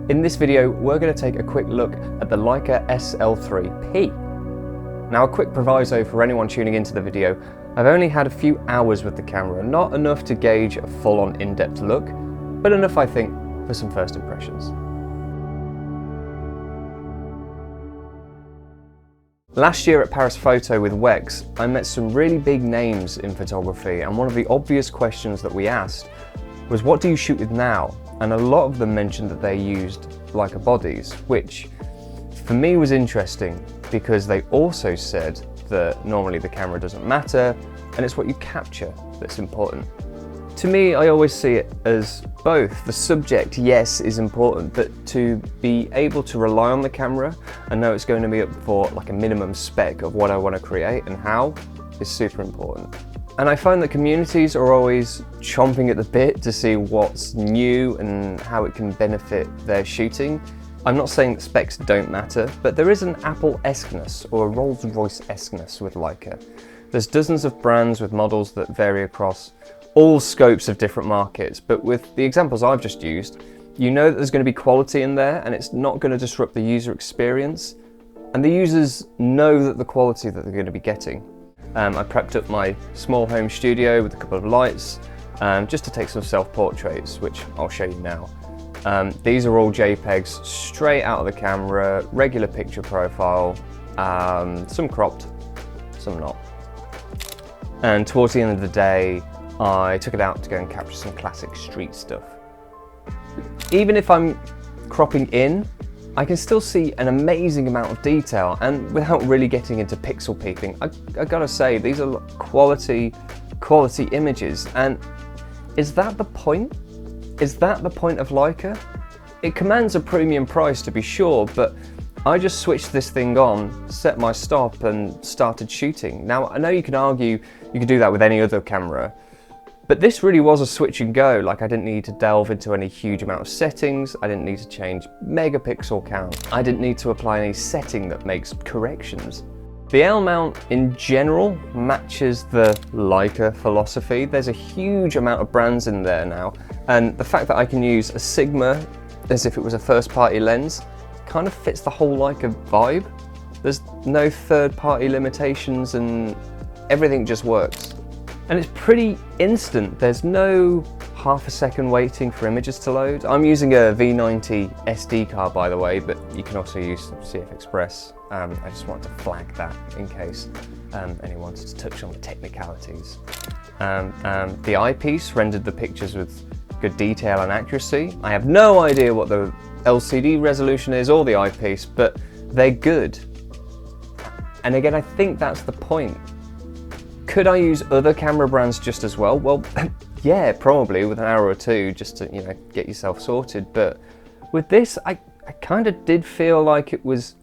In this video, we're going to take a quick look at the Leica SL3-P. Now, a quick proviso for anyone tuning into the video, I've only had a few hours with the camera, not enough to gauge a full-on in-depth look, but enough, I think, for some first impressions. Last year at Paris Photo with Wex, I met some really big names in photography, and one of the obvious questions that we asked was, what do you shoot with now? And a lot of them mentioned that they used Leica bodies, which for me was interesting because they also said that normally the camera doesn't matter and it's what you capture that's important. To me, I always see it as both. The subject, yes, is important, but to be able to rely on the camera and know it's going to be up for like a minimum spec of what I want to create and how is super important. And I find that communities are always chomping at the bit to see what's new and how it can benefit their shooting. I'm not saying that specs don't matter, but there is an Apple-esqueness or a Rolls-Royce-esqueness with Leica. There's dozens of brands with models that vary across all scopes of different markets, but with the examples I've just used, you know that there's going to be quality in there and it's not going to disrupt the user experience, and the users know that the quality that they're going to be getting. I prepped up my small home studio with a couple of lights just to take some self-portraits, which I'll show you now. These are all JPEGs straight out of the camera, regular picture profile, some cropped, some not. And towards the end of the day, I took it out to go and capture some classic street stuff. Even if I'm cropping in, I can still see an amazing amount of detail, and without really getting into pixel peeping, I gotta say, these are quality images. And is that the point? Is that the point of Leica? It commands a premium price, to be sure, but I just switched this thing on, set my stop and started shooting. Now, I know you can argue you could do that with any other camera, but this really was a switch and go. Like, I didn't need to delve into any huge amount of settings, I didn't need to change megapixel count, I didn't need to apply any setting that makes corrections. The L mount in general matches the Leica philosophy. There's a huge amount of brands in there now, and the fact that I can use a Sigma as if it was a first-party lens kind of fits the whole Leica vibe. There's no third-party limitations and everything just works. And it's pretty instant. There's no half a second waiting for images to load. I'm using a V90 SD card, by the way, but you can also use CF Express. I just wanted to flag that in case anyone wanted to touch on the technicalities. The eyepiece rendered the pictures with good detail and accuracy. I have no idea what the LCD resolution is or the eyepiece, but they're good. And again, I think that's the point. Could I use other camera brands just as well? Well, yeah, probably with an hour or two just to, you know, get yourself sorted. But with this, I kind of did feel like it was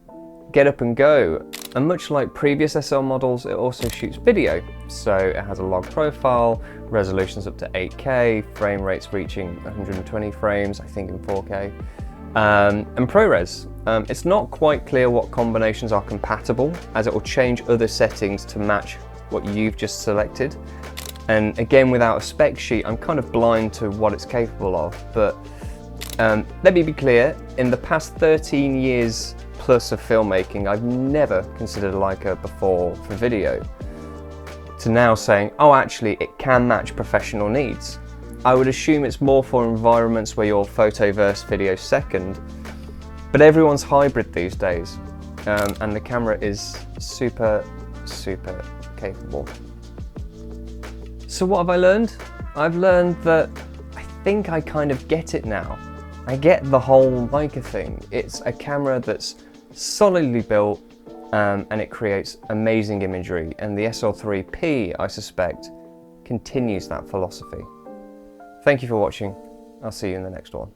get up and go. And much like previous SL models, it also shoots video. So it has a log profile, resolutions up to 8K, frame rates reaching 120 frames, I think in 4K, and ProRes. It's not quite clear what combinations are compatible, as it will change other settings to match what you've just selected. And again, without a spec sheet, I'm kind of blind to what it's capable of. But let me be clear, in the past 13 years plus of filmmaking, I've never considered Leica before for video, to now saying, oh, actually, it can match professional needs. I would assume it's more for environments where you're photo versus video second, but everyone's hybrid these days, and the camera is super capable. So what have I learned? I've learned that I think I kind of get it now. I get the whole Leica thing. It's a camera that's solidly built, and it creates amazing imagery, and the SL3-P, I suspect, continues that philosophy. Thank you for watching. I'll see you in the next one.